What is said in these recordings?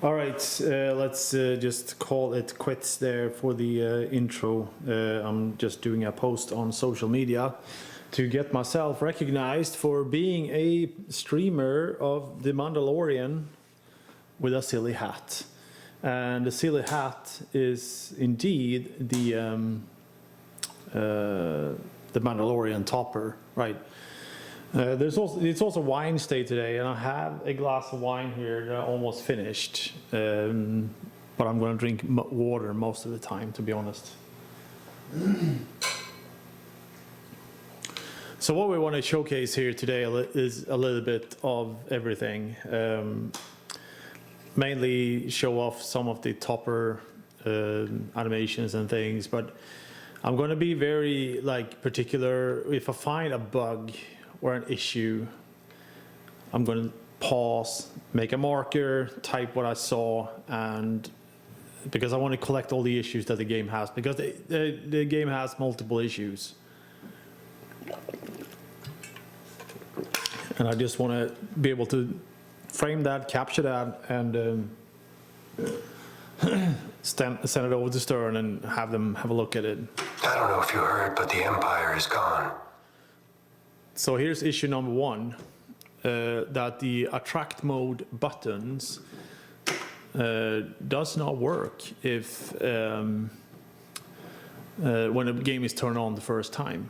All right, let's just call it quits there for the intro. I'm just doing a post on social media to get myself recognized for being a streamer of The Mandalorian with a silly hat. And the silly hat is indeed the Mandalorian topper, right? It's also wine day today, and I have a glass of wine here that I almost finished, but I'm going to drink water most of the time, to be honest. So what we want to showcase here today is a little bit of everything. Mainly show off some of the topper animations and things, but I'm going to be very particular. If I find a bug or an issue, I'm going to pause, make a marker, type what I saw, and because I want to collect all the issues that the game has, because the game has multiple issues. And I just want to be able to frame that, capture that, and send it over to Stern and have them have a look at it. I don't know if you heard, but the Empire is gone. So here's issue number one, that the attract mode buttons does not work if when a game is turned on the first time.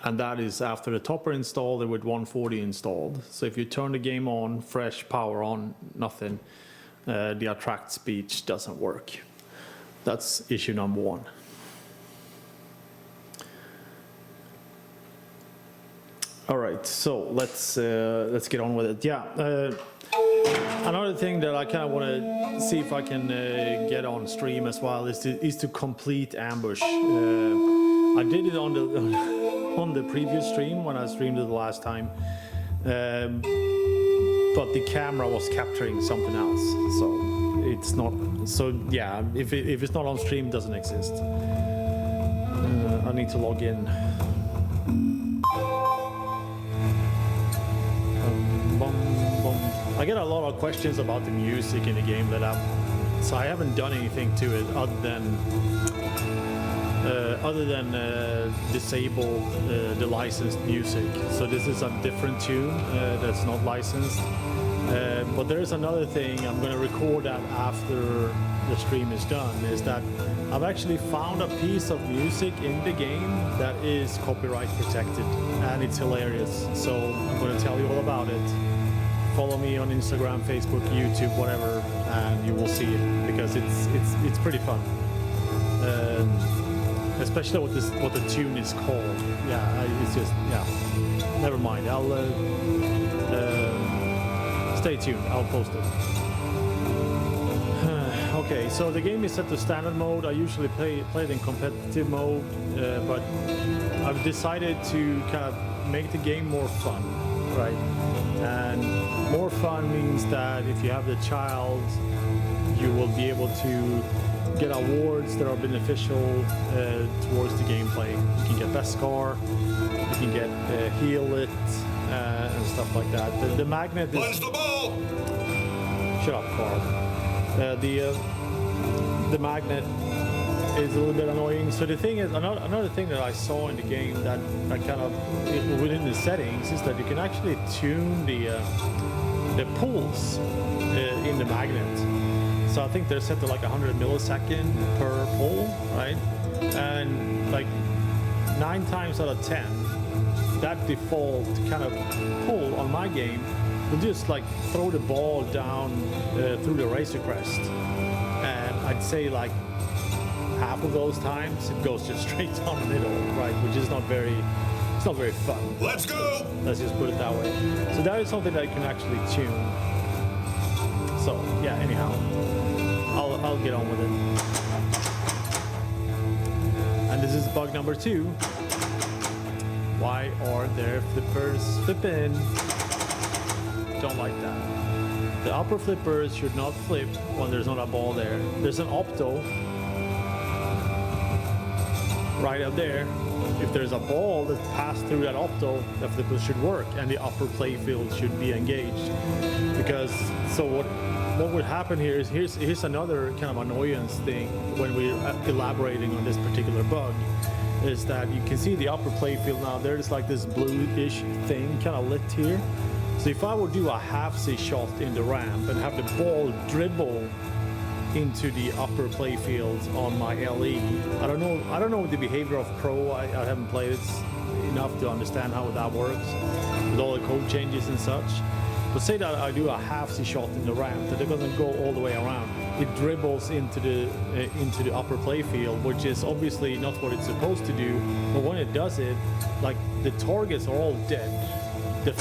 And that is after the topper installed and with 140 installed. So if you turn the game on, fresh power on, nothing, the attract speech doesn't work. That's issue number one. All right, so let's get on with it. Yeah, another thing that I kind of want to see if I can get on stream as well is to complete ambush. I did it on the previous stream when I streamed it the last time, but the camera was capturing something else, so it's not. So yeah, if it's not on stream, it doesn't exist. I need to log in. I get a lot of questions about the music in the game so I haven't done anything to it other than disable the licensed music. So this is a different tune that's not licensed. But there is another thing, I'm going to record that after the stream is done, is that I've actually found a piece of music in the game that is copyright protected, and it's hilarious. So I'm going to tell you all about it. Follow me on Instagram, Facebook, YouTube, whatever, and you will see it, because it's pretty fun. Especially what the tune is called. Yeah, it's just, yeah. Never mind. I'll stay tuned. I'll post it. Okay, so the game is set to standard mode. I usually play it in competitive mode, but I've decided to kind of make the game more fun, right? And more fun means that if you have the child, you will be able to get awards that are beneficial towards the gameplay. You can get best score, you can get heal it, and stuff like that. The magnet is... Punch the ball! Shut up, Carl. The magnet is a little bit annoying. So the thing is, another thing that I saw in the game that I kind of, within the settings, is that you can actually tune the pulse in the magnet. So I think they're set to like 100 millisecond per pull, right? And like 9 times out of 10, that default kind of pull on my game will just like throw the ball down through the Razor Crest. And I'd say like half of those times it goes just straight down the middle, right? Which is not very fun. Let's go! Let's just put it that way. So that is something that I can actually tune. So yeah, anyhow, I'll get on with it. And this is bug number 2. Why are there flippers flipping? Don't like that. The upper flippers should not flip when there's not a ball there. There's an opto. right up there, if there's a ball that passed through that opto, the flipper should work and the upper playfield should be engaged. Because so what would happen here is here's another kind of annoyance thing when we're elaborating on this particular bug, is that you can see the upper playfield now. There's like this bluish thing kind of lit here. So if I would do a half C shot in the ramp and have the ball dribble into the upper playfield on my LE, I don't know the behavior of Pro. I haven't played it enough to understand how that works with all the code changes and such. But say that I do a half C shot in the ramp, that it doesn't go all the way around. It dribbles into the upper playfield, which is obviously not what it's supposed to do. But when it does it, like the targets are all dead. The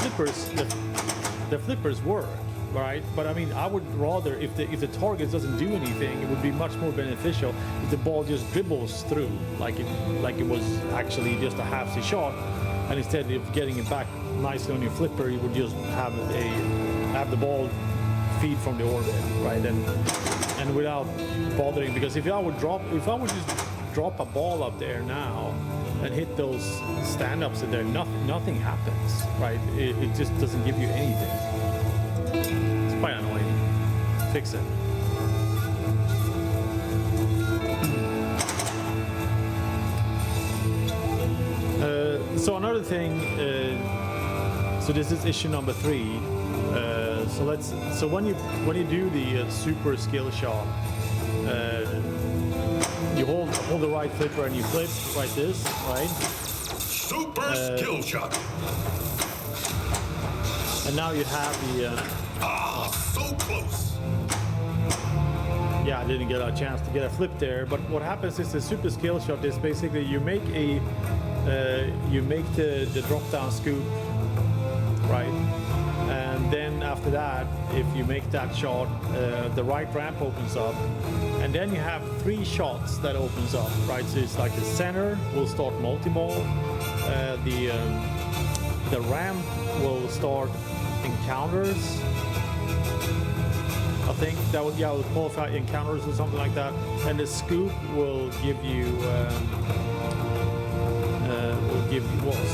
flippers work, right? But I mean, I would rather, if the target doesn't do anything, it would be much more beneficial if the ball just dribbles through, like it was actually just a half C shot, and instead of getting it back nicely on your flipper, you would just have the ball feed from the orbit, right? And without bothering, because if I would just drop a ball up there now and hit those stand-ups in there, nothing happens, right? It just doesn't give you anything. It's quite annoying. Fix it. So another thing, so this is issue number 3. So when you do the super skill shot, you hold the right flipper and you flip like this, right? Super skill shot. And now you have the. So close. Yeah, I didn't get a chance to get a flip there. But what happens is the super skill shot is basically you make the drop down scoop, right? And then after that, if you make that shot, the right ramp opens up, and then you have 3 shots that opens up, right? So it's like the center will start multi-ball, the ramp will start encounters. I think that would qualify encounters or something like that, and the scoop will give you.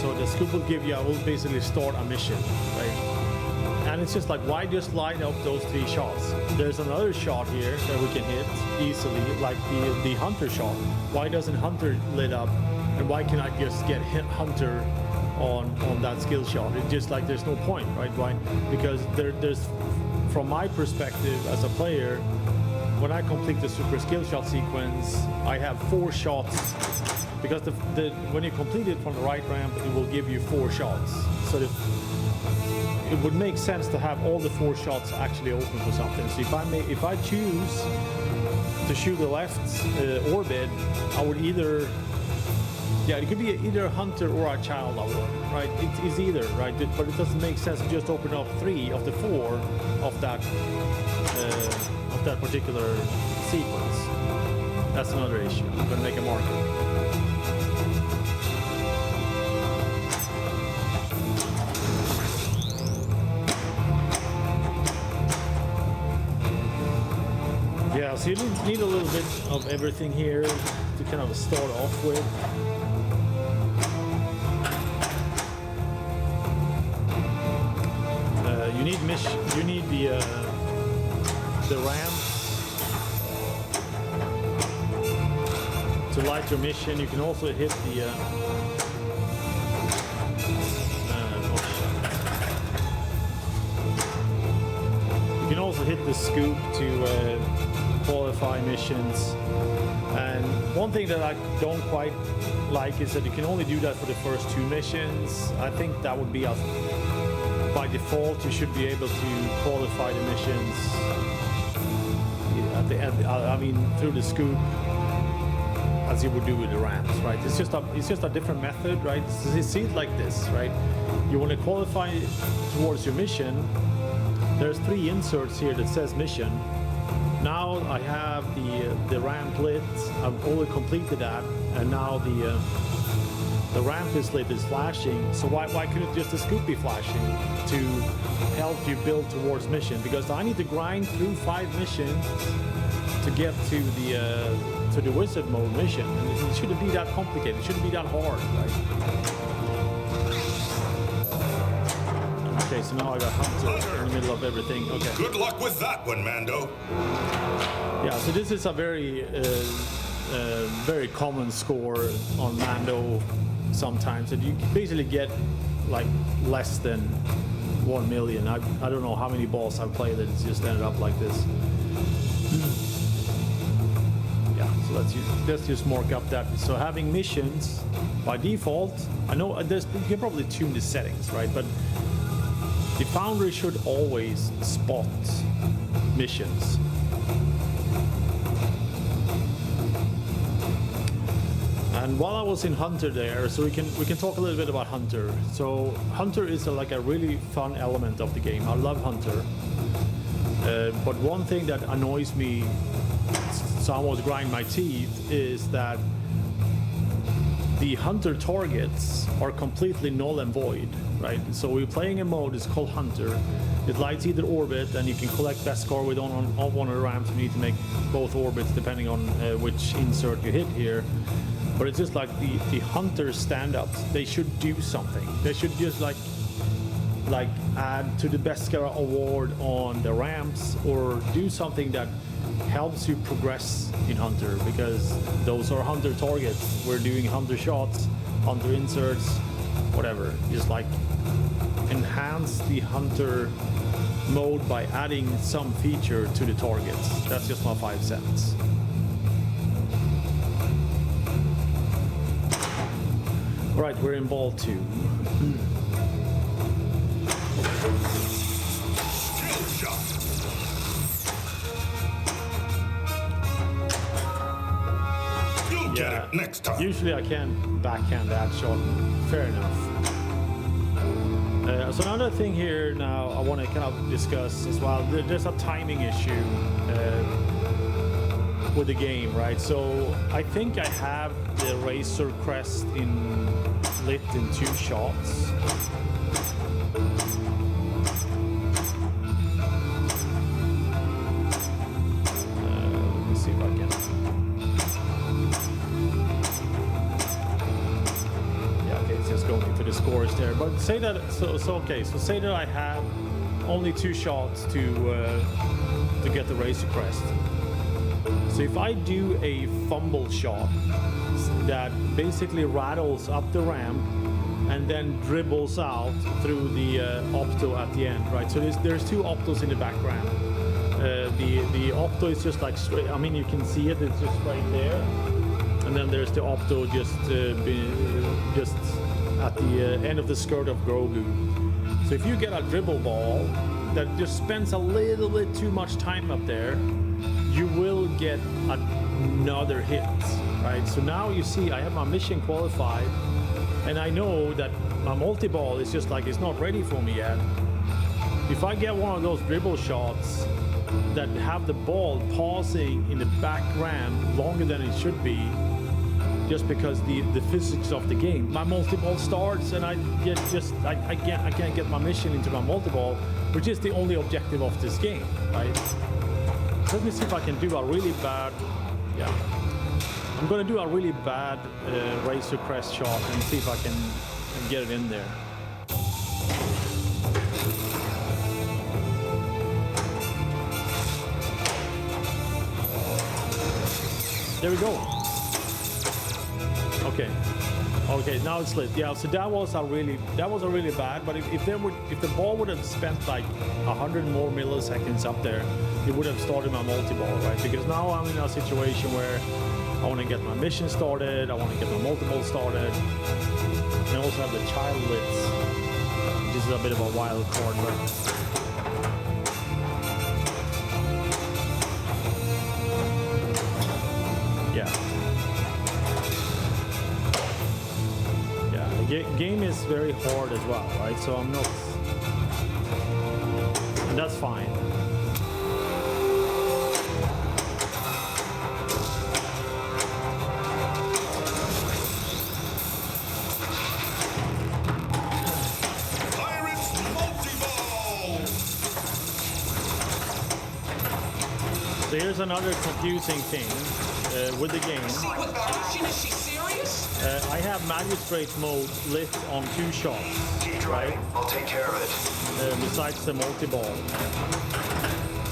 So the scoop will basically start a mission, right? And it's just like, why just line up those 3 shots? There's another shot here that we can hit easily, like the Hunter shot. Why doesn't Hunter lit up? And why can I just get Hunter on that skill shot? It's just like there's no point, right? Why? Because there's, from my perspective as a player, when I complete the super skill shot sequence, I have 4 shots. Because when you complete it from the right ramp, it will give you 4 shots. So it would make sense to have all the 4 shots actually open for something. So if I choose to shoot the left orbit, I would either, it could be either a Hunter or a Child I would, right? It's either, right? But it doesn't make sense to just open up 3 of the 4 of that particular sequence. That's another issue. I'm gonna make a marker. Yeah, so you need a little bit of everything here to kind of start off with. You need the ramps to light your mission. You can also hit the you can also hit the scoop to qualify missions. And one thing that I don't quite like is that you can only do that for the first 2 missions. I think that would be by default. You should be able to qualify the missions at the end. I mean, through the scoop, as you would do with the ramps, right? It's just a different method, right? See it like this, right? You want to qualify towards your mission. There's 3 inserts here that says mission. Now I have the ramp lit. I've already completed that, and now the ramp is lit, is flashing. So why couldn't just the scoop be flashing to help you build towards mission? Because I need to grind through 5 missions to get to the wizard mode mission, and it shouldn't be that complicated. It shouldn't be that hard, right? Okay, so now I got Hunter in the middle of everything. Okay. Good luck with that one, Mando. Yeah, so this is a very common score on Mando sometimes, and you basically get like less than 1 million. I don't know how many balls I've played that it's just ended up like this. Yeah, so let's just mark up that. So having missions by default, I know you can probably tune the settings, right? But the Foundry should always spot missions. And while I was in Hunter there, so we can talk a little bit about Hunter. So Hunter is like a really fun element of the game. I love Hunter. But one thing that annoys me, so I almost grind my teeth, is that the Hunter targets are completely null and void, right? So we're playing a mode, it's called Hunter. It lights either orbit, and you can collect best score with on one of the ramps. You need to make both orbits depending on which insert you hit here. But it's just like the Hunter stand-ups, they should do something. They should just like add to the best score award on the ramps, or do something that helps you progress in Hunter, because those are Hunter targets. We're doing Hunter shots, Hunter inserts, whatever. Just like enhance the Hunter mode by adding some feature to the targets. That's just my 5 cents. All right, we're in ball 2. Skill shot. You'll get it next time. Usually I can backhand that shot. Fair enough. So another thing here now I want to kind of discuss as well. There's a timing issue with the game, right? So I think I have the Razor Crest lit in 2 shots. Let me see if I can. Yeah, okay, it's just going into the scores there. But say that, so say that I have only 2 shots to get the Razor Crest. So if I do a fumble shot that basically rattles up the ramp and then dribbles out through the opto at the end, right? So there's 2 optos in the background. The opto is just like straight. I mean, you can see it. It's just right there, and then there's the opto just at the end of the skirt of Grogu. So if you get a dribble ball that just spends a little bit too much time up there, you will get another hit, right? So now you see I have my mission qualified, and I know that my multi-ball is just like, it's not ready for me yet. If I get one of those dribble shots that have the ball pausing in the back ramp longer than it should be, just because the physics of the game, my multi-ball starts and I can't get my mission into my multi-ball, which is the only objective of this game, right? Let me see if I can do a really bad, I'm gonna do a really bad Razor Crest shot and see if I can get it in there. There we go. Okay, now it's lit. Yeah, so that was a really bad. But if the ball would have spent like 100 more milliseconds up there, it would have started my multi-ball, right? Because now I'm in a situation where I want to get my mission started, I want to get my multi-ball started, and I also have the child lits. This is a bit of a wild card, right? Game is very hard as well, right? So I'm not, and that's fine. Pirates multi-ball. So here's another confusing thing with the game. Is she serious? I have magistrate mode lit on 2 shots, right? I'll take care of it. Besides the multi-ball.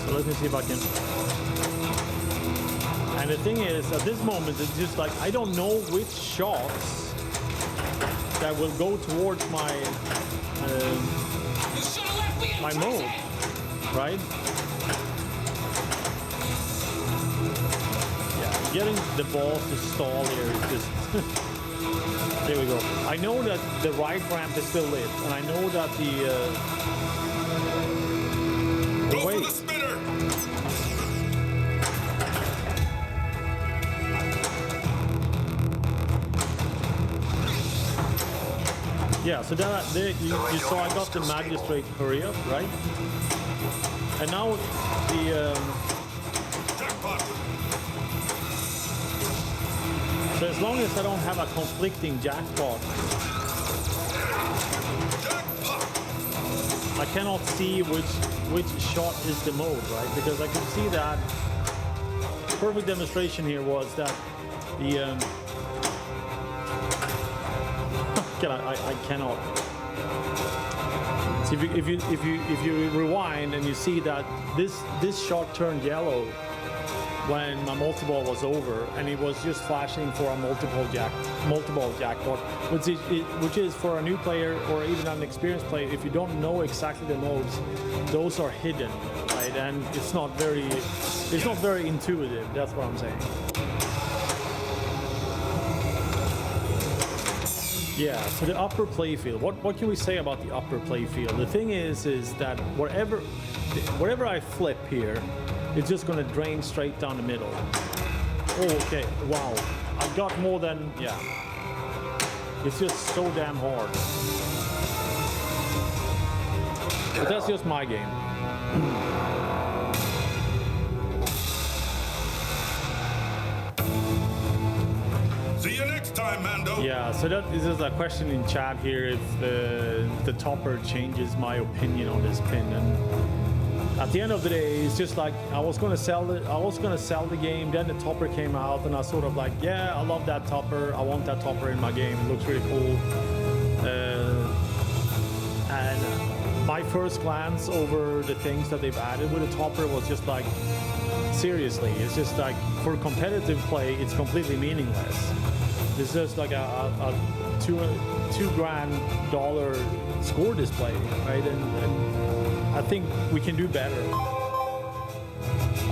So let me see if I can. And the thing is, at this moment, it's just like I don't know which shots that will go towards my my mode, right? Yeah, getting the ball to stall here is just. There we go. I know that the right ramp is still lit, and I know that Go wait. for the spinner. Yeah, so that you saw I got the magistrate hurry up, right? And now the Jackpot. so as long as I don't have a conflicting jackpot, I cannot see which shot is the mode, right? Because I can see that perfect demonstration here was that the I cannot. So if you rewind and you see that this shot turned yellow when my multi-ball was over, and it was just flashing for a multi-ball jackpot, which is for a new player or even an experienced player. If you don't know exactly the modes, those are hidden, right? And it's not very intuitive. That's what I'm saying. Yeah, so the upper playfield. What can we say about the upper playfield? The thing is that whatever I flip here, it's just gonna drain straight down the middle. Oh, okay. Wow. I got more than It's just so damn hard. But that's just my game. See you next time, Mando. Yeah, so this is a question in chat here if the topper changes my opinion on this pin, and at the end of the day, it's just like I was gonna sell the game, then the topper came out, and I sort of like, yeah, I love that topper, I want that topper in my game, it looks really cool. And my first glance over the things that they've added with the topper was just like, seriously, it's just like for competitive play, it's completely meaningless. It's just like a $2,000 score display, right? And I think we can do better.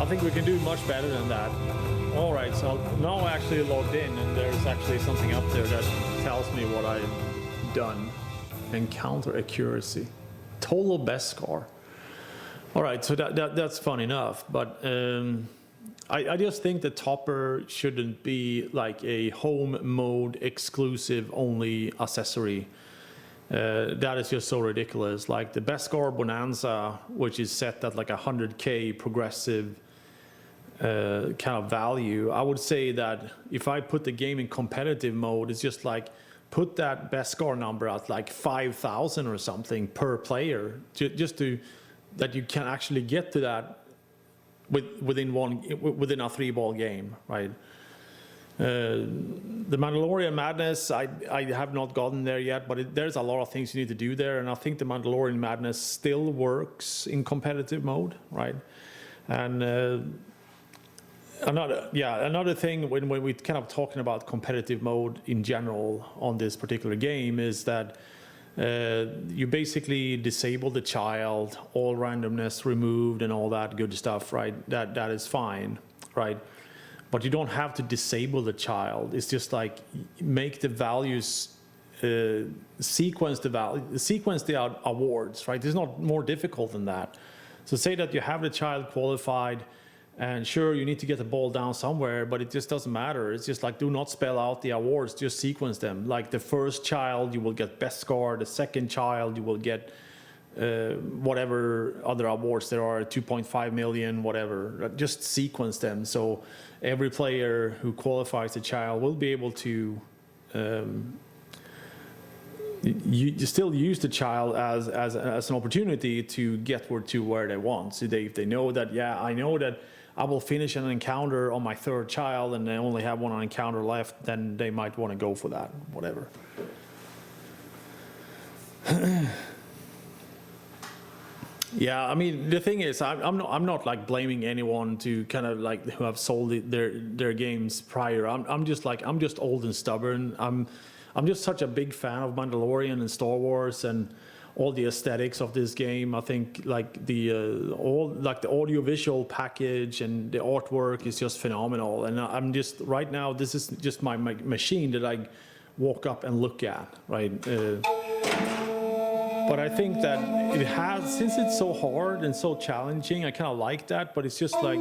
I think we can do much better than that. All right, so now I actually logged in, and there's actually something up there that tells me what I've done. Encounter accuracy, total best score. All right, so that's fun enough, but I just think the topper shouldn't be like a home mode exclusive only accessory. That is just so ridiculous. Like the best score bonanza, which is set at like 100K progressive kind of value. I would say that if I put the game in competitive mode, it's just like put that best score number at like 5,000 or something per player, just to that you can actually get to that within a 3-ball game, right? The Mandalorian Madness, I have not gotten there yet, but there's a lot of things you need to do there, and I think the Mandalorian Madness still works in competitive mode, right? And another thing when we're kind of talking about competitive mode in general on this particular game is that you basically disable the child, all randomness removed and all that good stuff, right? That is fine, right? But you don't have to disable the child. It's just like make the values sequence the awards, right? It's not more difficult than that. So say that you have the child qualified, and sure, you need to get the ball down somewhere, but it just doesn't matter. It's just like, do not spell out the awards, just sequence them. Like the first child, you will get best score. The second child, you will get whatever other awards there are, 2.5 million, whatever. Just sequence them. So every player who qualifies a child will be able to you still use the child as an opportunity to get to where they want. So if they know that, yeah, I know that I will finish an encounter on my third child and they only have one encounter left, then they might want to go for that, whatever. Yeah, I mean, the thing is, I'm not like blaming anyone to kind of like who have sold their games prior. I'm just old and stubborn. I'm just such a big fan of Mandalorian and Star Wars and all the aesthetics of this game. I think like the audiovisual package and the artwork is just phenomenal. And I'm just right now, this is just my machine that I walk up and look at, right? But I think that it has, since it's so hard and so challenging, I kind of like that. But it's just like,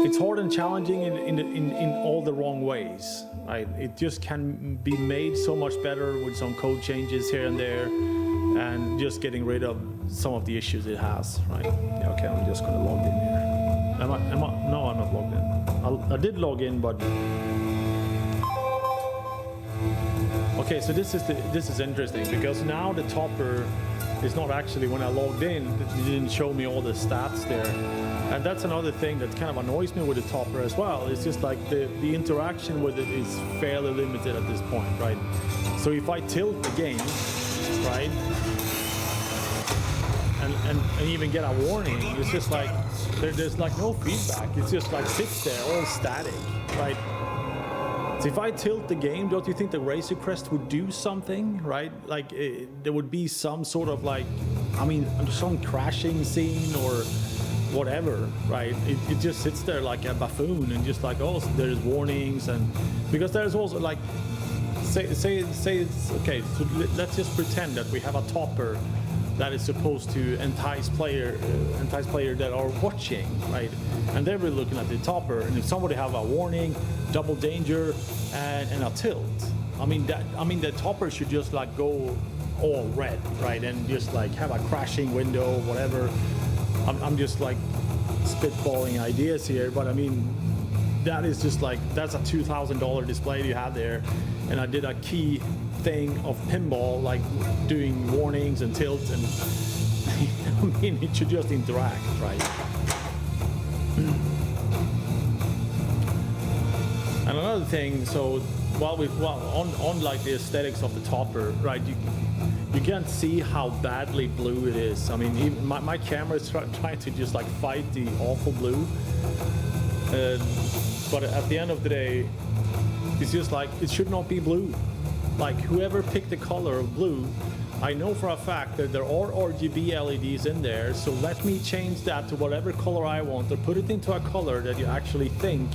it's hard and challenging in all the wrong ways, right? It just can be made so much better with some code changes here and there, and just getting rid of some of the issues it has, right? Yeah, okay, I'm just gonna log in here. No, I'm not logged in. I did log in, but. Okay, so this is interesting because now the topper is not actually, when I logged in, it didn't show me all the stats there. And that's another thing that kind of annoys me with the topper as well. It's just like the interaction with it is fairly limited at this point, right? So if I tilt the game, right, and even get a warning, it's just like, there's like no feedback. It's just like sits there, all static, right? So if I tilt the game, don't you think the Razor Crest would do something, right? Like there would be some sort of like, I mean, some crashing scene or whatever, right? It just sits there like a buffoon and just like, oh, so there's warnings, and because there's also like, say it's okay. So let's just pretend that we have a topper that is supposed to entice player that are watching, right? And they're really looking at the topper, and if somebody have a warning, double danger, and a tilt, I mean the topper should just like go all red, right? And just like have a crashing window, whatever. I'm just like spitballing ideas here, but I mean that is just like, that's a $2,000 display you have there, and I did a key thing of pinball, like doing warnings and tilts, and I mean it should just interact, right? And another thing, so on like the aesthetics of the topper, right? You can't see how badly blue it is. I mean, even my camera is trying to just like fight the awful blue. But at the end of the day, it's just like, it should not be blue. Like whoever picked the color of blue, I know for a fact that there are RGB LEDs in there, so let me change that to whatever color I want, or put it into a color that you actually think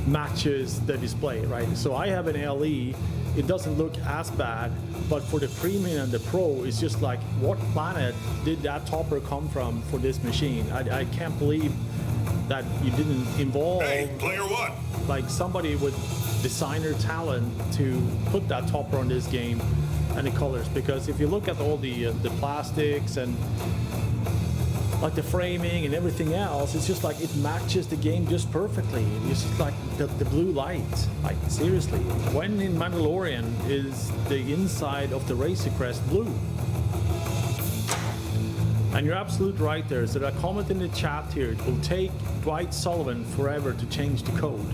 matches the display, right? So I have an LE, it doesn't look as bad, but for the Premium and the Pro, it's just like, what planet did that topper come from for this machine? I can't believe that you didn't involve, Hey, player one, like somebody with designer talent to put that topper on this game and the colors, because if you look at all the plastics and like the framing and everything else, it's just like it matches the game just perfectly. It's just like the blue light, like seriously, when in Mandalorian is the inside of the Razor Crest blue? And you're absolutely right there. So a comment in the chat here, it will take Dwight Sullivan forever to change the code.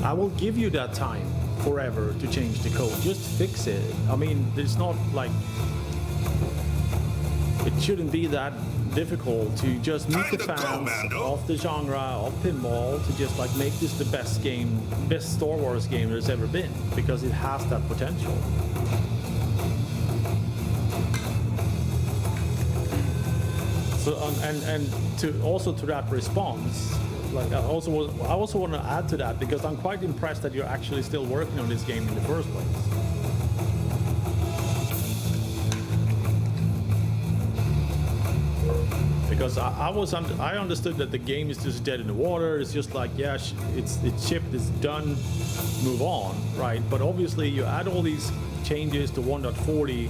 I will give you that time, forever, to change the code. Just fix it. I mean, it's not like, it shouldn't be that difficult to just meet the fans of the genre of pinball to just like make this the best game, best Star Wars game there's ever been, because it has that potential. So and to that response, like I also want to add to that, because I'm quite impressed that you're actually still working on this game in the first place. Because I understood that the game is just dead in the water. It's just like, yeah, it's shipped, it's done, move on, right? But obviously you add all these changes to 1.40,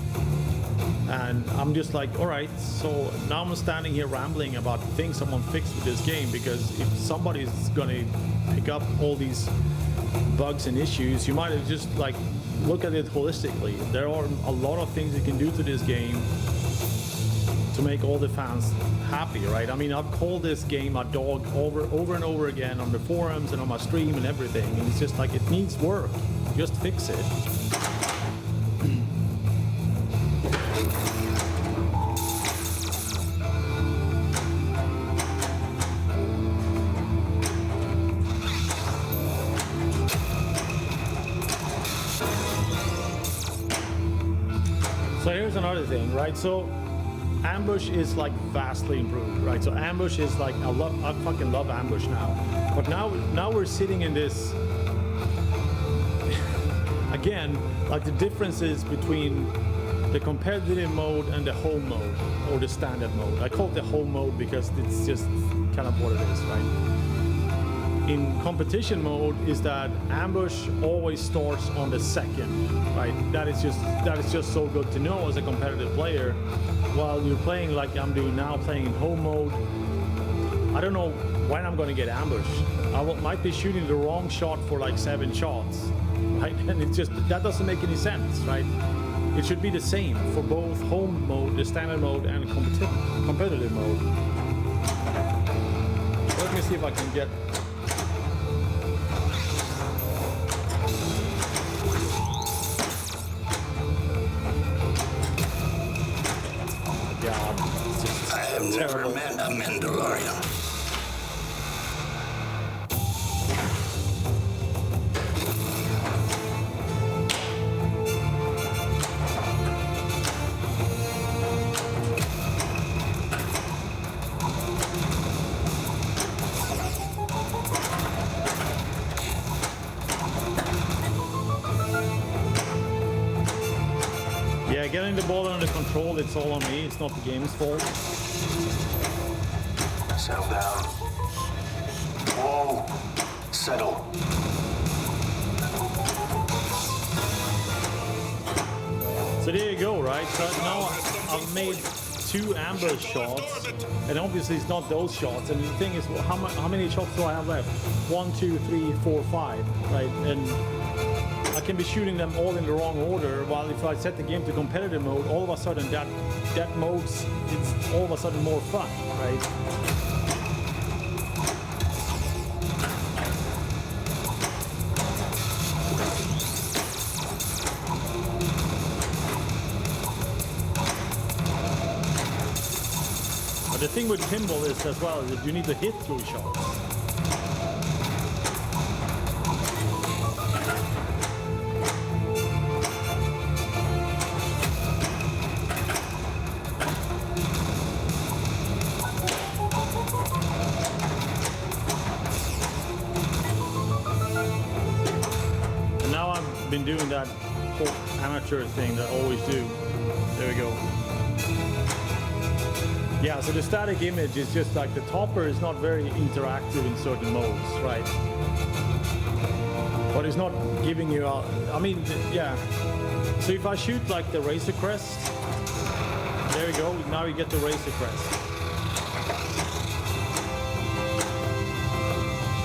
and I'm just like, all right, so now I'm standing here rambling about things someone fixed with this game, because if somebody's gonna pick up all these bugs and issues, you might have just like look at it holistically. There are a lot of things you can do to this game to make all the fans happy, right? I mean, I've called this game a dog over and over again on the forums and on my stream and everything, and it's just like, it needs work. Just fix it. So here's another thing, right? So ambush is like vastly improved, right? So ambush is like, I fucking love ambush now. But now we're sitting in this, again, like the differences between the competitive mode and the home mode, or the standard mode. I call it the home mode because it's just kind of what it is, right? In competition mode is that ambush always starts on the second, right? That is just so good to know as a competitive player. While you're playing like I'm doing now, playing in home mode, I don't know when I'm going to get ambushed. Might be shooting the wrong shot for like 7 shots, right? And it's just, that doesn't make any sense, right? It should be the same for both home mode, the standard mode, and competitive mode. Let me see if I can get. I have never met a Mandalorian. Yeah, getting the ball under control, it's all on me. It's not the game's fault. Settle down. Whoa. Settle. So there you go, right? So now I've made 2 ambush shots, and obviously it's not those shots. And the thing is, how many shots do I have left? 1, 2, 3, 4, 5, right? And I can be shooting them all in the wrong order, while if I set the game to competitive mode, all of a sudden that mode's, it's all of a sudden more fun, right? But the thing with pinball is as well, is that you need to hit through shots. Been doing that whole amateur thing that I always do. There we go. Yeah, so the static image is just like the topper is not very interactive in certain modes, right? But it's not giving you a, I mean, yeah. So if I shoot like the Razor Crest, there we go, now you get the Razor Crest.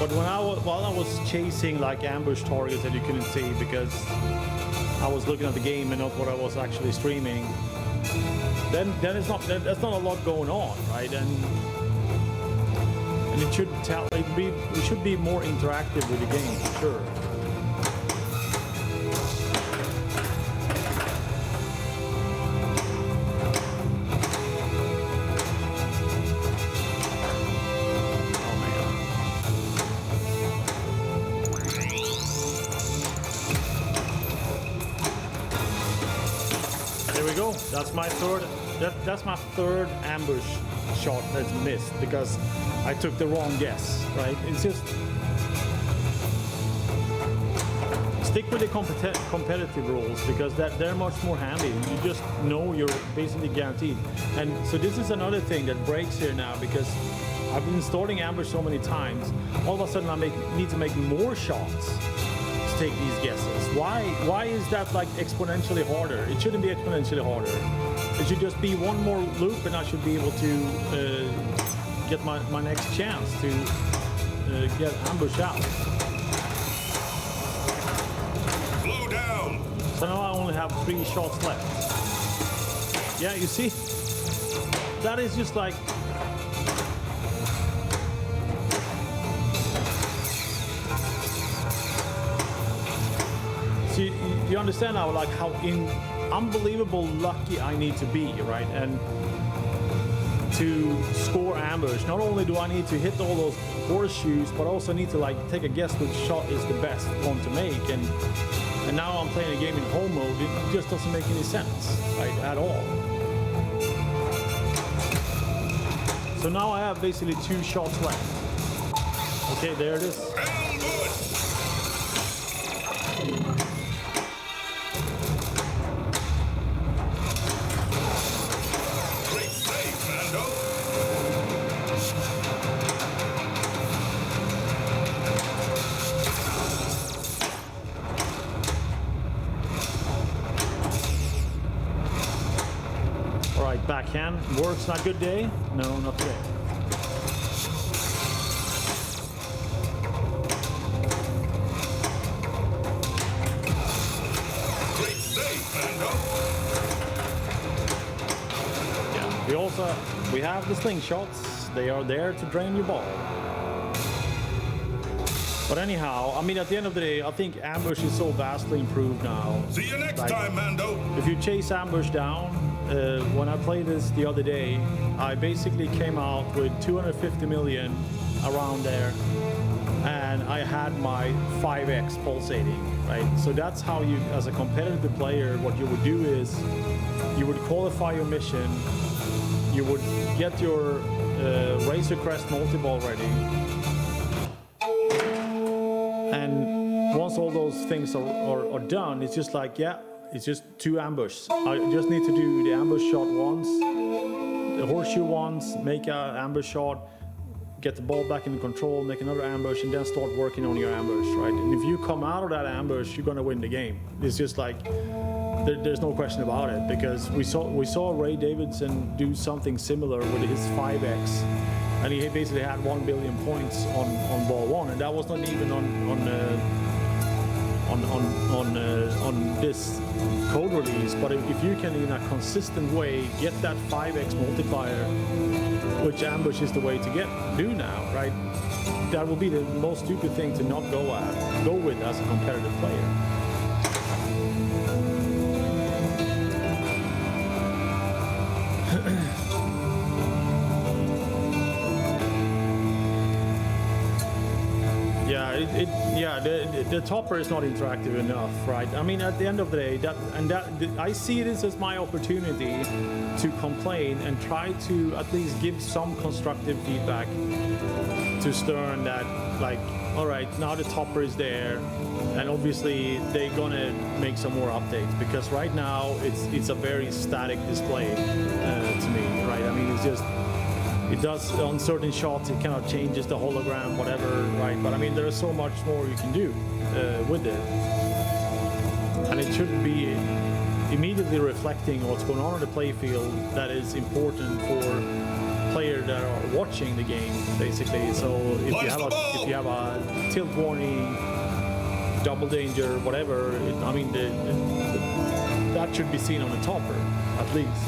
But while I was chasing like ambush targets that you couldn't see because I was looking at the game and not what I was actually streaming, then that's not a lot going on, right? And it should we should be more interactive with the game, for sure. That's my third. That's my third ambush shot that's missed because I took the wrong guess. Right? It's just stick with the competitive rules because they're much more handy. You just know you're basically guaranteed. And so this is another thing that breaks here now because I've been starting ambush so many times. All of a sudden I need to make more shots to take these guesses. Why is that like exponentially harder? It shouldn't be exponentially harder. It should just be one more loop and I should be able to get my next chance to get ambush out. Slow down. So now I only have 3 shots left. Yeah, you see? that is just like. So you understand now, like how unbelievable lucky I need to be, right? And to score ambush, not only do I need to hit all those horseshoes, but also need to like take a guess which shot is the best one to make. And now I'm playing a game in home mode. It just doesn't make any sense, right, at all. So now I have basically 2 shots left. Okay, there it is. Backhand works. Not good day. No, not today. Great save, Mando. Yeah, we have the slingshots. They are there to drain your ball. But anyhow, I mean, at the end of the day, I think ambush is so vastly improved now. See you next time, Mando. If you chase ambush down, when I played this the other day, I basically came out with 250 million around there, and I had my 5x pulsating, right? So that's how you, as a competitive player, what you would do is you would qualify your mission, you would get your Razor Crest multi-ball ready, and once all those things are done, it's just like, yeah, it's just 2 ambush. I just need to do the ambush shot once, the horseshoe once, make an ambush shot, get the ball back in control, make another ambush, and then start working on your ambush, right? And if you come out of that ambush, you're gonna win the game. It's just like, there's no question about it, because we saw Ray Davidson do something similar with his 5x, and he basically had 1 billion points on ball 1, and that was not even on this code release. But if you can, in a consistent way, get that 5x multiplier, which ambush is the way to do now, right? That will be the most stupid thing to not go with as a competitive player. The topper is not interactive enough, right? I mean, at the end of the day, I see this as my opportunity to complain and try to at least give some constructive feedback to Stern that, like, all right, now the topper is there, and obviously they're gonna make some more updates, because right now it's a very static display to me, right? I mean, it's just. It does on certain shots, it kind of changes the hologram, whatever, right? But I mean, there is so much more you can do with it. And it should be immediately reflecting what's going on in the playfield that is important for players that are watching the game, basically. So if you have a tilt warning, double danger, whatever, I mean, that should be seen on the topper, at least.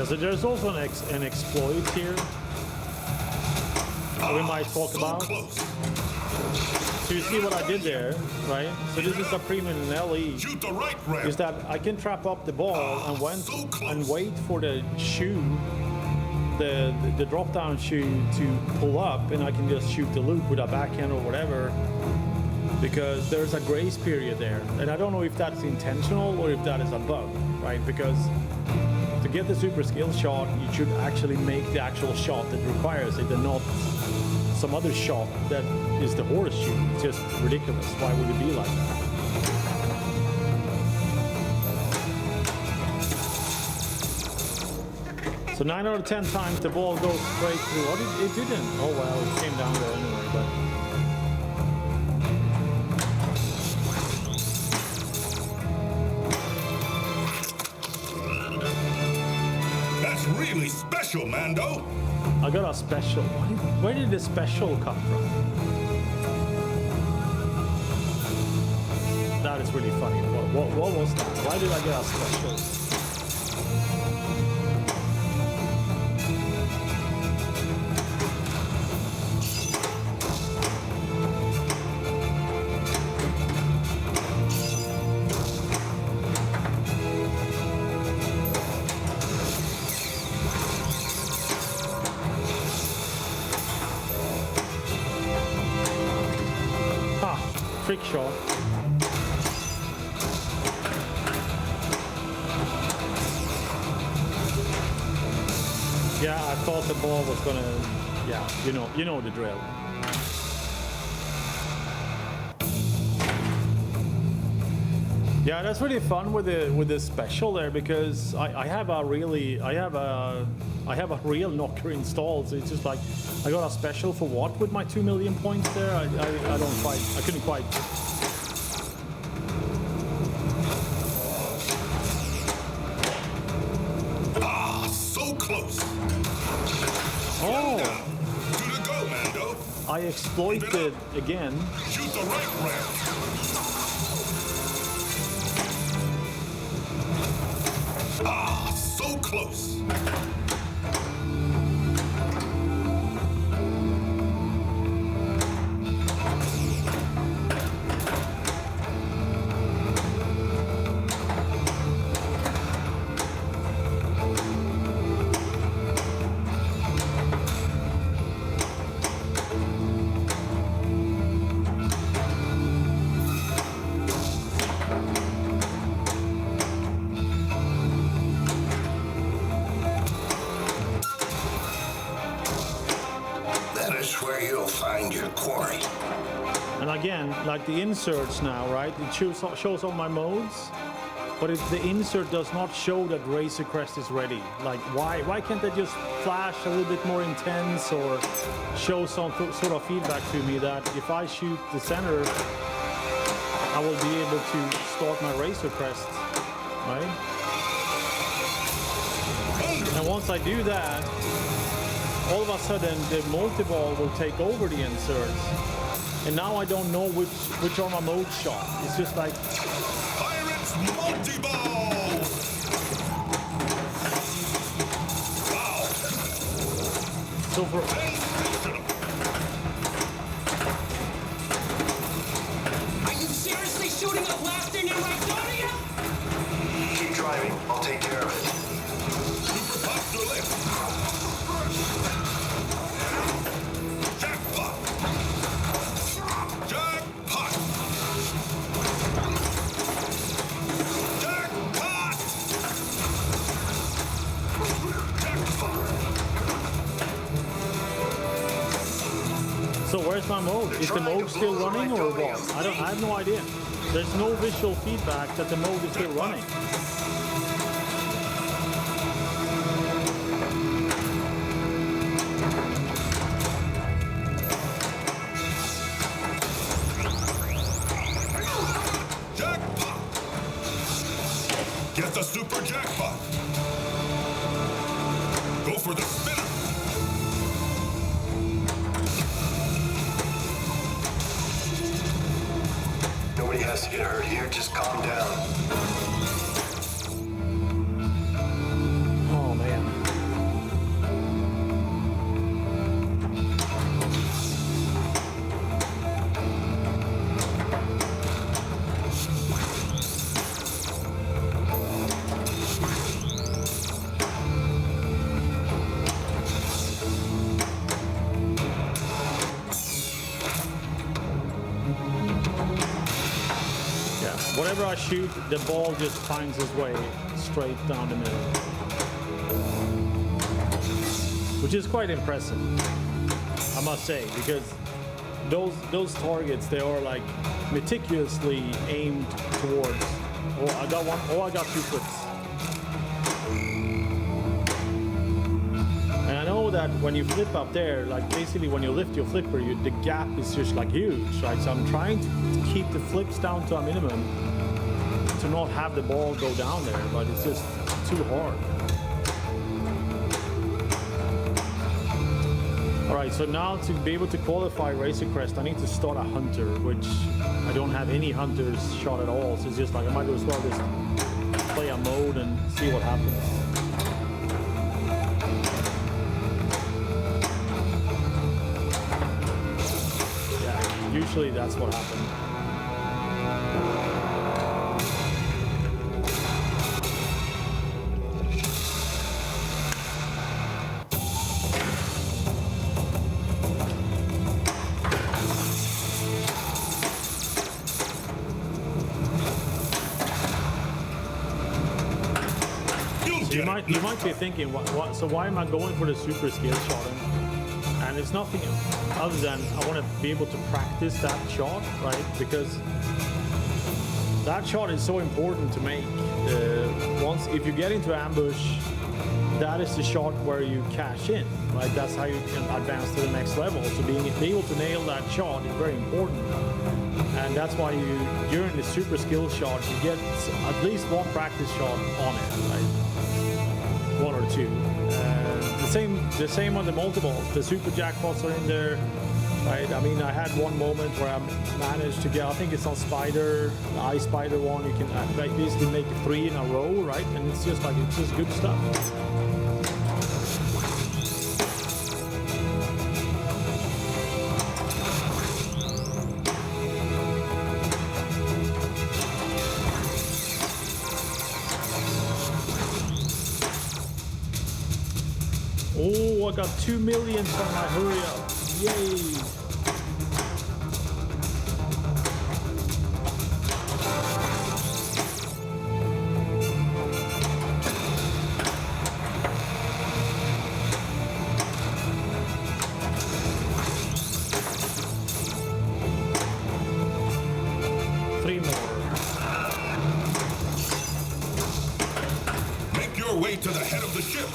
So there's also an exploit here that we might talk about. So you see what I did there, right? So this is a premium in LE. Is that I can trap up the ball and wait for the shoe, the drop down shoe to pull up, and I can just shoot the loop with a backhand or whatever, because there's a grace period there. And I don't know if that's intentional or if that is a bug, right? Because to get the super skill shot, you should actually make the actual shot that requires it, and not some other shot that is the horseshoe. It's just ridiculous. Why would it be like that? So 9 out of 10 times the ball goes straight through. Oh, it didn't. Oh well, it came down there anyway. But really special, Mando. I got a special. Where did the special come from? That is really funny. What was that? Why did I get a special? Trick shot. Yeah, I thought the ball was gonna. Yeah, you know the drill. Yeah, that's really fun with the special there because I have a real knocker installed. So it's just like I got a special for what with my 2 million points there. I couldn't quite. Ah, so close. Oh, To the go, Mando. I exploited again. Shoot the right round. Ah, so close. That is where you'll find your quarry. And again, like the inserts now, right? It shows all my modes, but the insert does not show that Razor Crest is ready. Like, why can't they just flash a little bit more intense or show some sort of feedback to me that if I shoot the center, I will be able to start my Razor Crest, right? And once I do that, all of a sudden the multi-ball will take over the inserts. And now I don't know which are my mode shot. It's just like Pirates multi-ball. Wow. so for Sensational. Are you seriously shooting a blaster near my Donia? Keep driving. I'll take care of it. Super popular lift. Jackpot. Jackpot. Jackpot. so where's my mode? Is the mode still running or what? I have no idea. There's no visual feedback that the mode is still running. Jackpot. Get the super jackpot. Go for the spinner. Nobody has to get hurt here. Just calm down. Oh man. Whatever I shoot, the ball just finds its way straight down the middle. Which is quite impressive, I must say, because those targets, they are like meticulously aimed towards. Oh, I got one. Oh, I got two flips. And I know that when you flip up there, like basically when you lift your flipper, the gap is just like huge, right? So I'm trying to keep the flips down to a minimum to not have the ball go down there, but it's just too hard. Alright, so now to be able to qualify Razor Crest, I need to start a hunter, which I don't have any hunter's shot at all. So it's just like I might as well just play a mode and see what happens. Yeah, usually that's what happens. You might be thinking, so why am I going for the super skill shot? And it's nothing other than I want to be able to practice that shot, right? Because that shot is so important to make. If you get into ambush, that is the shot where you cash in, right? That's how you can advance to the next level. So being able to nail that shot is very important. And that's why during the super skill shot, you get at least one practice shot on it, right? One or two. The same on the multiples. The super jackpots are in there, right? I mean, I had one moment where I managed to get, I think it's on Spider, the Ice Spider one, you can basically make 3 in a row, right? And it's just good stuff. Oh, I got 2 million from my hurry up. Yay! Three more. Make your way to the head of the ship.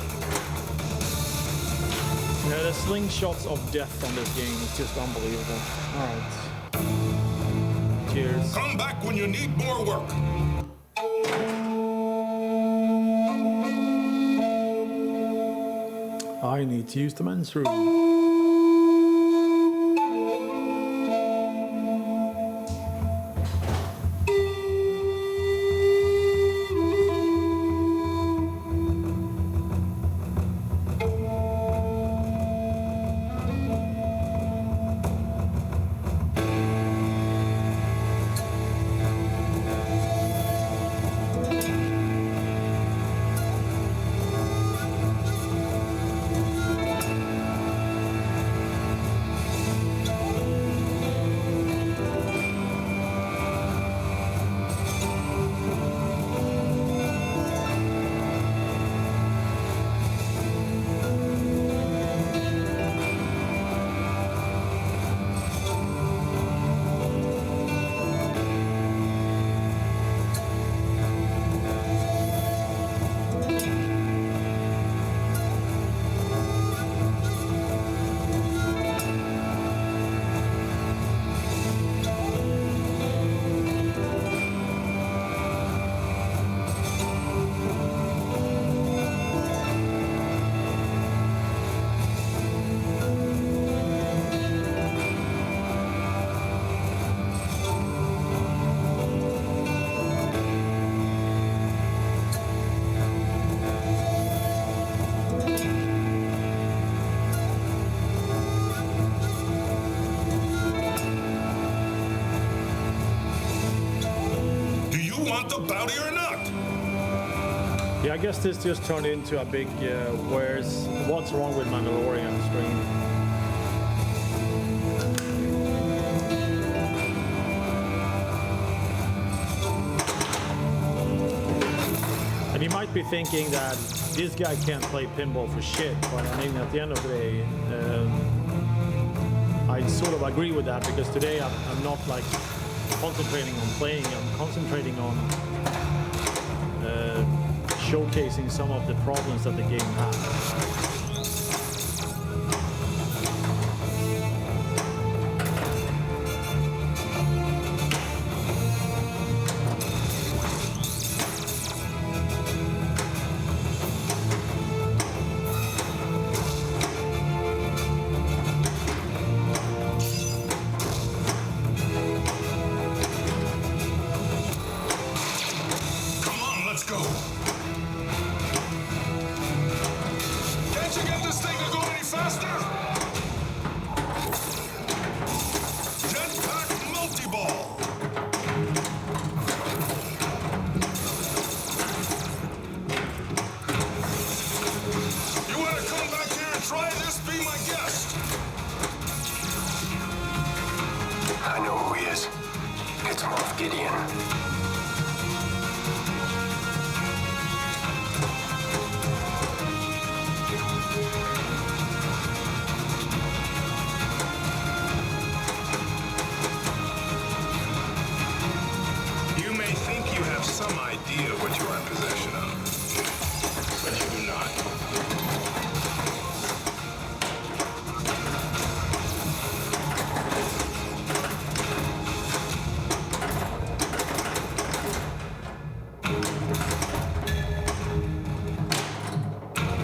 Yeah, the slingshots of death on this game is just unbelievable. Alright. Cheers. Come back when you need more work. I need to use the men's room. The bounty or not? Yeah, I guess this just turned into a big what's wrong with Mandalorian stream. And you might be thinking that this guy can't play pinball for shit, but I mean, at the end of the day, I sort of agree with that, because today I'm not like concentrating on playing, I'm concentrating on showcasing some of the problems that the game has. Can't you get this thing to go any faster? Jetpack multi-ball. You want to come back here and try this? Be my guest. I know who he is. It's Moff Gideon. You may think you have some idea what you are in possession of, but you do not.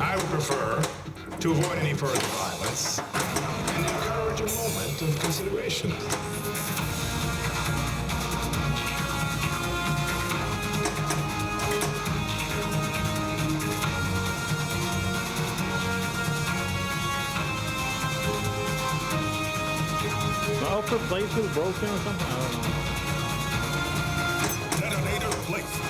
I would prefer to avoid any further violence and encourage a moment of consideration. The upper plate was broken or something? I don't know. Detonator placed.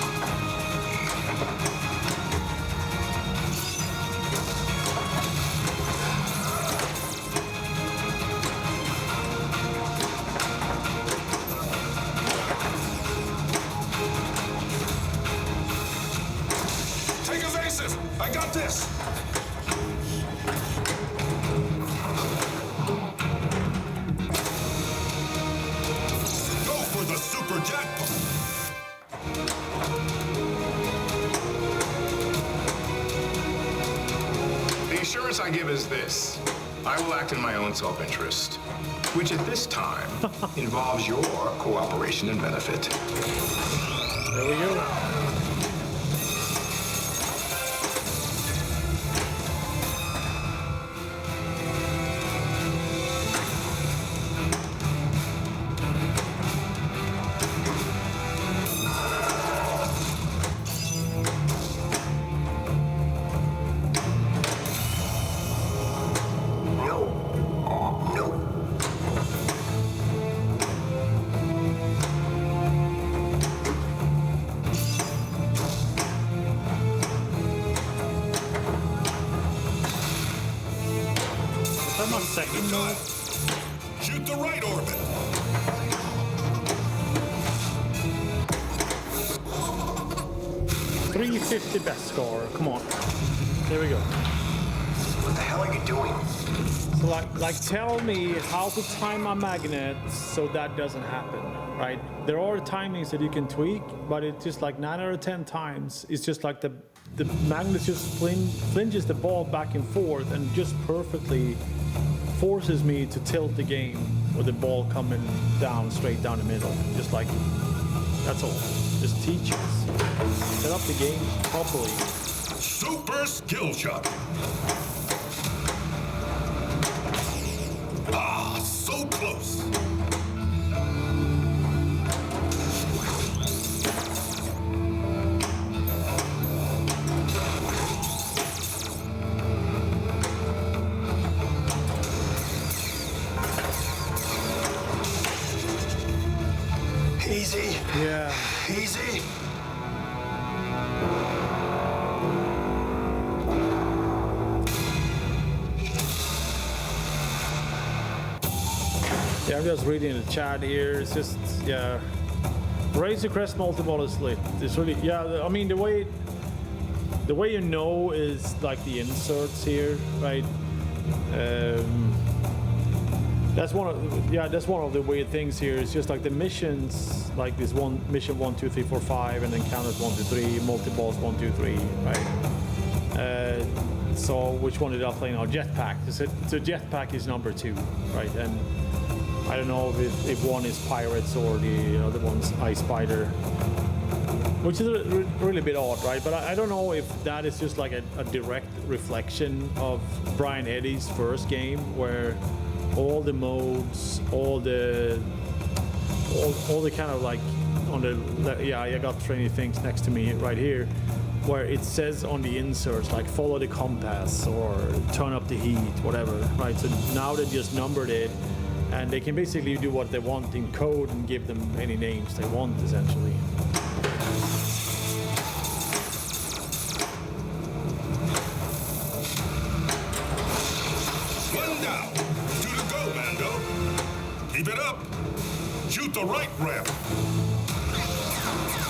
Take evasive. I got this. Go for the super jackpot. The assurance I give is this. I will act in my own self-interest, which at this time involves your cooperation and benefit. There we go. No. No. I'm on second mode. Shoot the right orbit. .350 best score. Come on. There we go. What the hell are you doing? So like tell me how to time my magnets so that doesn't happen, right? There are timings that you can tweak, but it's just like 9 out of 10 times, it's just like the magnet just flinges the ball back and forth and just perfectly forces me to tilt the game with the ball coming down straight down the middle. Just like, that's all. Just teach us. Set up the game properly. Super skill shot. Ah, so close. Easy. Yeah. Easy. Yeah, I'm just reading the chat here. It's just, yeah. Raise the crest multi-ball is lit. It's really, yeah, I mean, the way you know is like the inserts here, right? That's one of the weird things here. It's just like the missions, like this one mission 1, 2, 3, 4, 5, and then counters 1, 2, 3, multi-balls 1, 2, 3, right? So which one did I play now? Jetpack. So jetpack is number 2, right? And I don't know if one is pirates or the other one's ice spider, which is really a bit odd, right? But I don't know if that is just like a direct reflection of Brian Eddy's first game, where all the modes, all the kind of like on the, yeah, I got training things next to me right here. where it says on the inserts like follow the compass or turn up the heat, whatever, right? So now they just numbered it, and they can basically do what they want in code and give them any names they want, essentially. One down. 2 to go, Mando. Keep it up. Shoot the right ramp.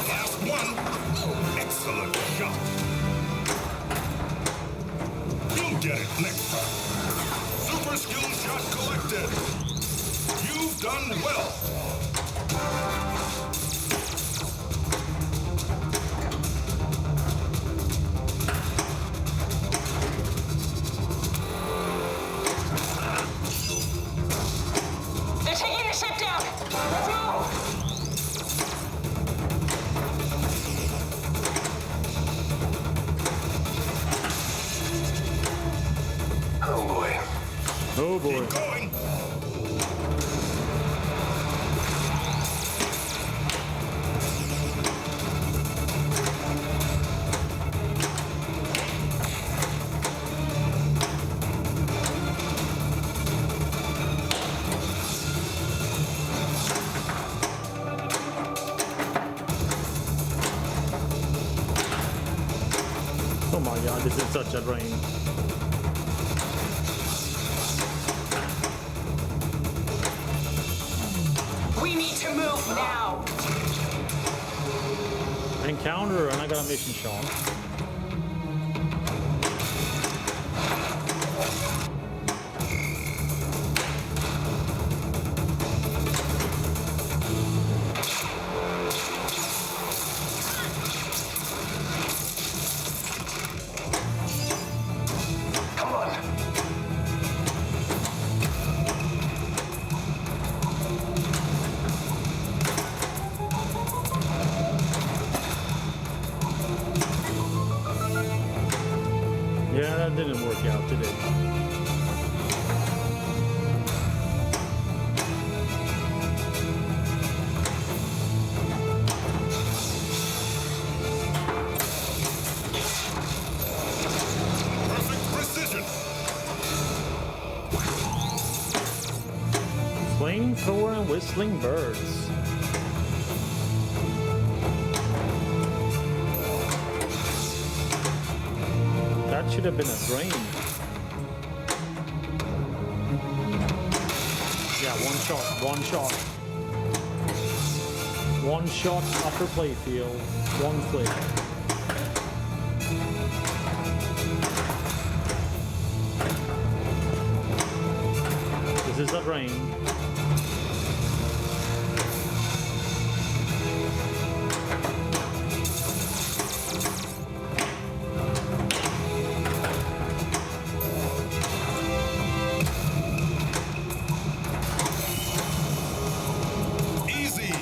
Last one. Excellent shot. You'll get it next time. Super skill shot collected. You've done well. They're taking the ship down. Let's move. Oh boy. Oh boy. Keep going. Oh my god, this is such a drain. We need to move now. Encounter, and I got a mission shot. Come on. Yeah, that didn't work out today. Perfect precision. Flamethrower and whistling birds. That should have been a drain. Yeah, one shot, one shot. One shot upper playfield, one flick. This is a drain. Easy.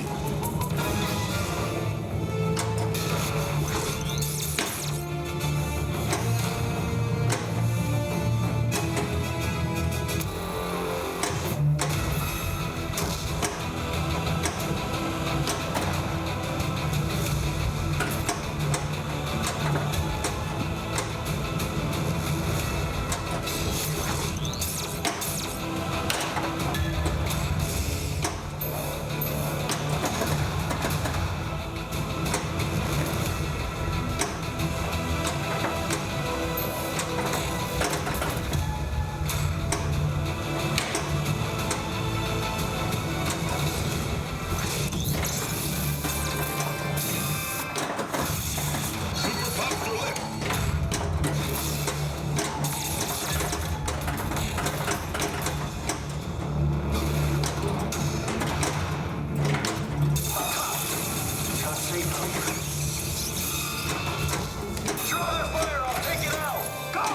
Super Pop Lip. Throw that fire, I'll take it out. Go!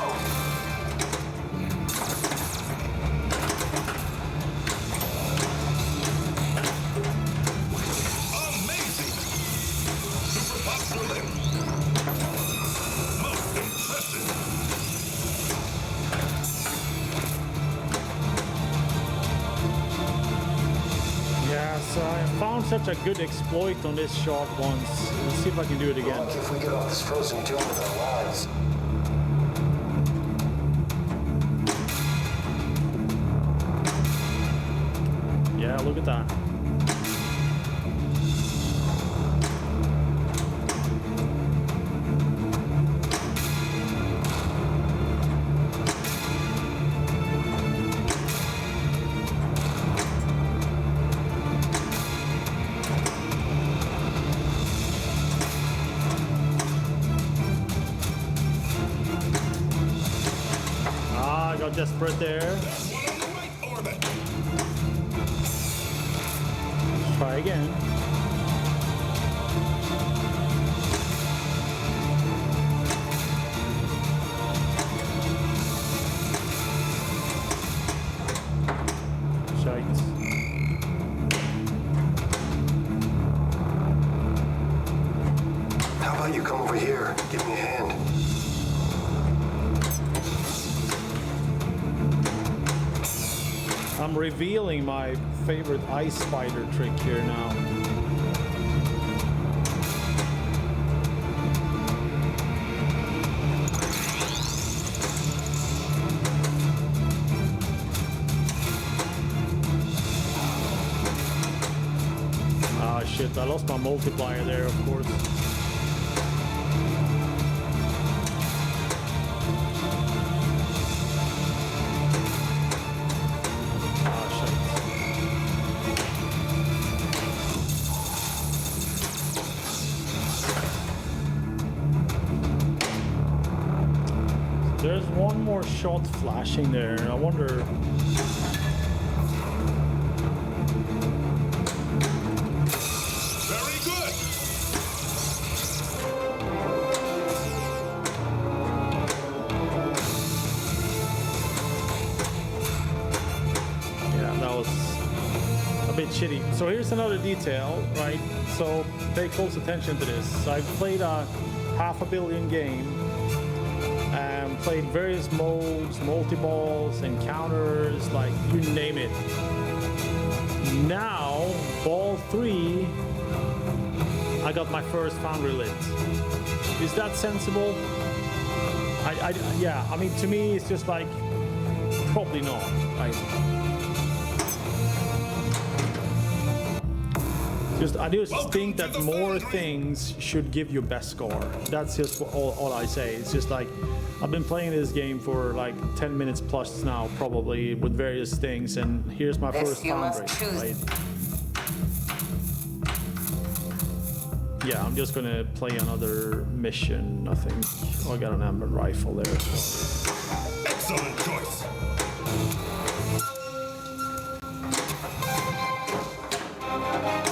Amazing. Super Pop Lip. such a good exploit on this shot once. Let's see if I can do it again. Lucky if we get off this frozen tomb with our lives. Yeah, look at that. I got desperate there. That's one on the right orbit. Try again. Shite. How about you come over here? Give me a hand. I'm revealing my favorite ice spider trick here now. Ah shit, I lost my multiplier there, of course. There's one more shot flashing there. I wonder. Very good. Yeah, that was a bit shitty. So here's another detail, right? So pay close attention to this. I've played a 500 million game. Played various modes, multi-balls, encounters, like you name it. Now, ball 3, I got my first foundry lit. Is that sensible? Yeah, I mean, to me, it's just like, probably not. I just think that more things should give you best score. That's just all I say. It's just like, I've been playing this game for like 10 minutes plus now, probably, with various things, and here's my first foundry, right? Yeah, I'm just gonna play another mission, I think. Oh, I got an amber rifle there. Excellent choice.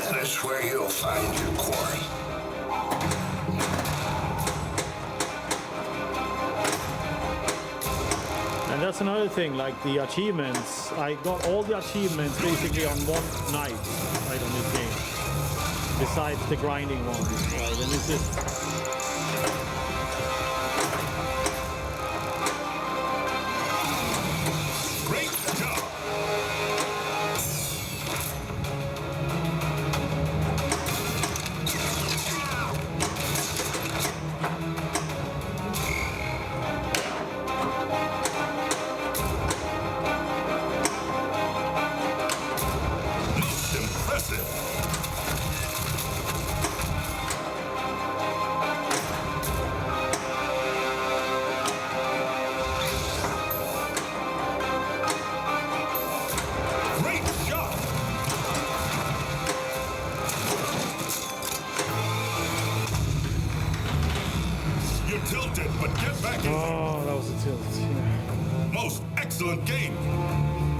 That is where you'll find your quarry. And that's another thing, like the achievements. I got all the achievements basically on one night, right, on this game. Besides the grinding ones, right? And it's just... Great job. Most impressive. Great shot. You're tilted, but get back in. Oh, that was a tilt. Yeah. Most excellent game.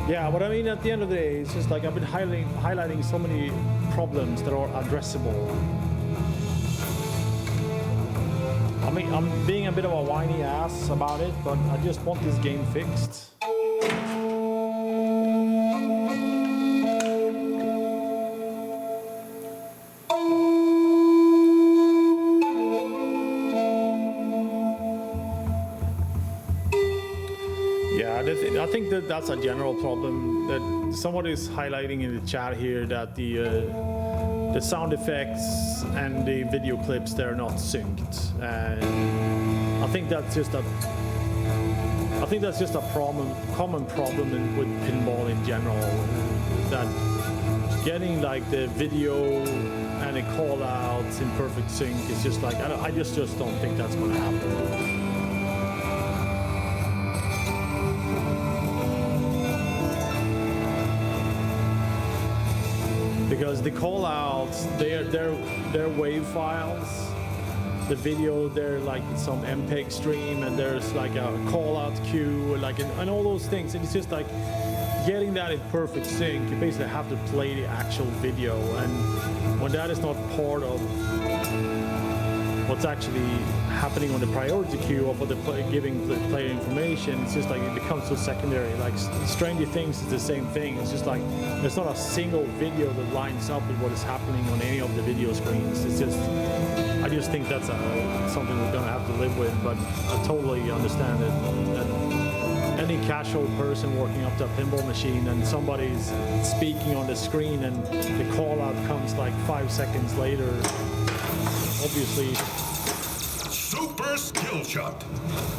Yeah, but I mean, at the end of the day, it's just like I've been highlighting so many problems that are addressable. I mean, I'm being a bit of a whiny ass about it, but I just want this game fixed. Yeah, I think that that's a general problem. That somebody is highlighting in the chat here that the the sound effects and the video clips, they're not synced. And I think that's just a common problem with pinball in general. That getting like the video and the call outs in perfect sync is just like, I just don't think that's gonna happen. Because the call-outs, they're wave files. The video, they're like some MPEG stream, and there's like a call-out queue, like and all those things. And it's just like getting that in perfect sync. You basically have to play the actual video, and when that is not part of what's actually happening on the priority queue or for the giving the player information, it's just like it becomes so secondary. Like Stranger Things is the same thing. It's just like there's not a single video that lines up with what is happening on any of the video screens. It's just, I just think that's something we're gonna have to live with. But I totally understand it. That any casual person walking up to a pinball machine and somebody's speaking on the screen and the call out comes like 5 seconds later. Obviously, Super skill shot.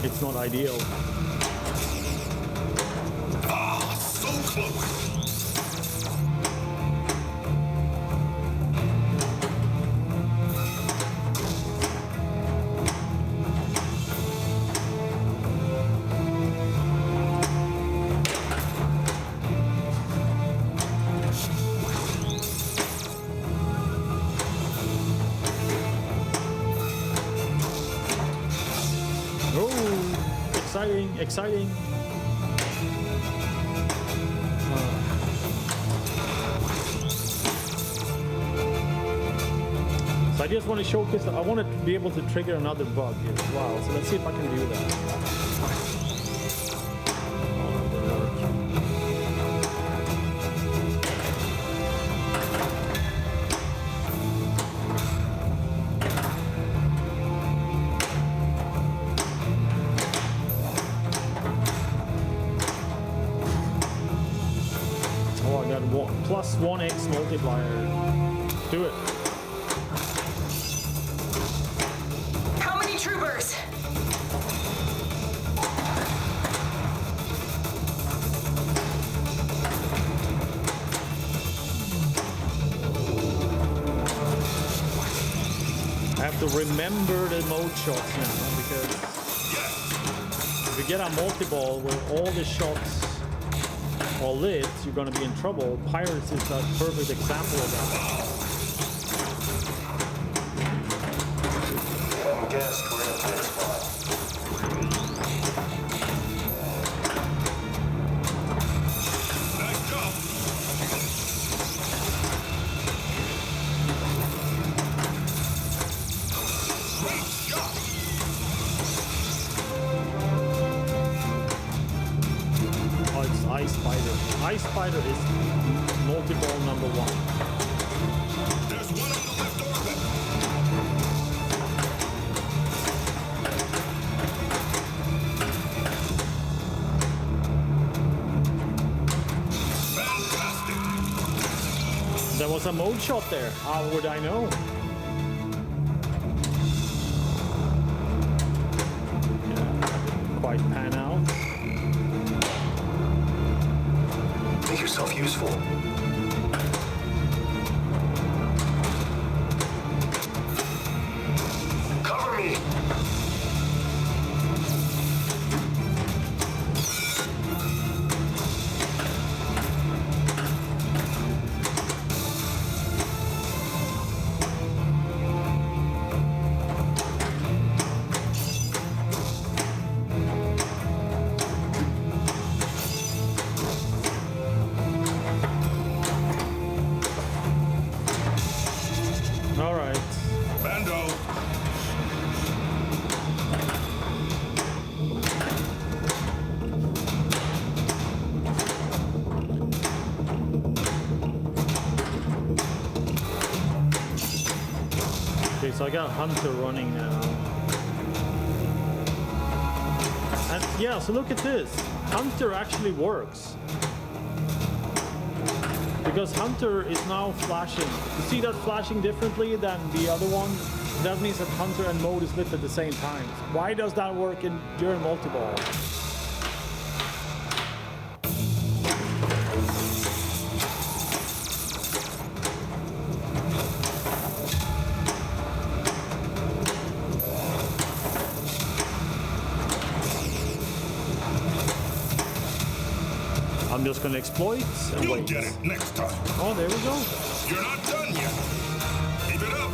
It's not ideal. Ah, so close. Exciting. So I just want to showcase, I want to be able to trigger another bug here as well. So let's see if I can do that. Plus 1x multiplier. Do it. How many troopers? I have to remember the mode shots now, because if you get a multi-ball where all the shots are lit, you're going to be in trouble. Pirates is a perfect example of that. I'm guessed we're in a clear spot. Nice job. Great shot. Oh, it's Ice Spider. Ice Spider is multi-ball number 1. There's one on the left orbit. Fantastic. There was a mode shot there. How would I know? Yeah, quite pan out. Make yourself useful. Cover me. So I got Hunter running now. And yeah, so look at this. Hunter actually works. Because Hunter is now flashing. You see that flashing differently than the other one? That means that Hunter and Mode is lit at the same time. Why does that work during multi-ball? I'm just gonna exploit and You'll wait. get it next time. Oh, there we go. You're not done yet. Keep it up.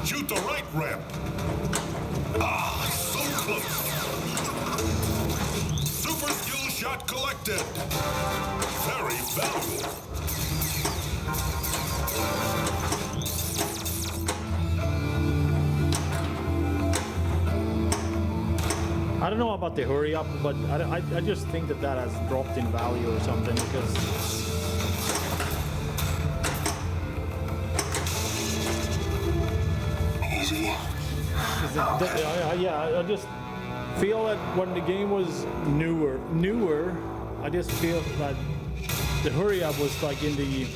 Shoot the right ramp. Ah, so close. Super skill shot collected. Very valuable. I don't know about the hurry up, but I just think that has dropped in value or something because Easy. yeah, I just feel that when the game was newer, I just feel that the hurry up was like in the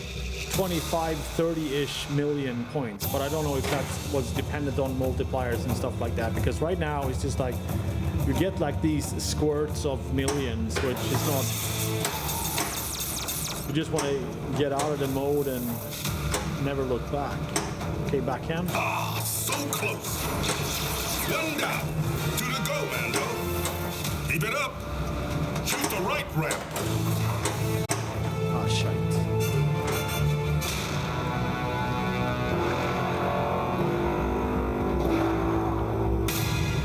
25, 30-ish million points, but I don't know if that was dependent on multipliers and stuff like that, because right now it's just like you get like these squirts of millions, which is not, you just want to get out of the mode and never look back. Okay, backhand. Ah, so close. One down. To the go, Mando. Keep it up. Shoot the right ramp.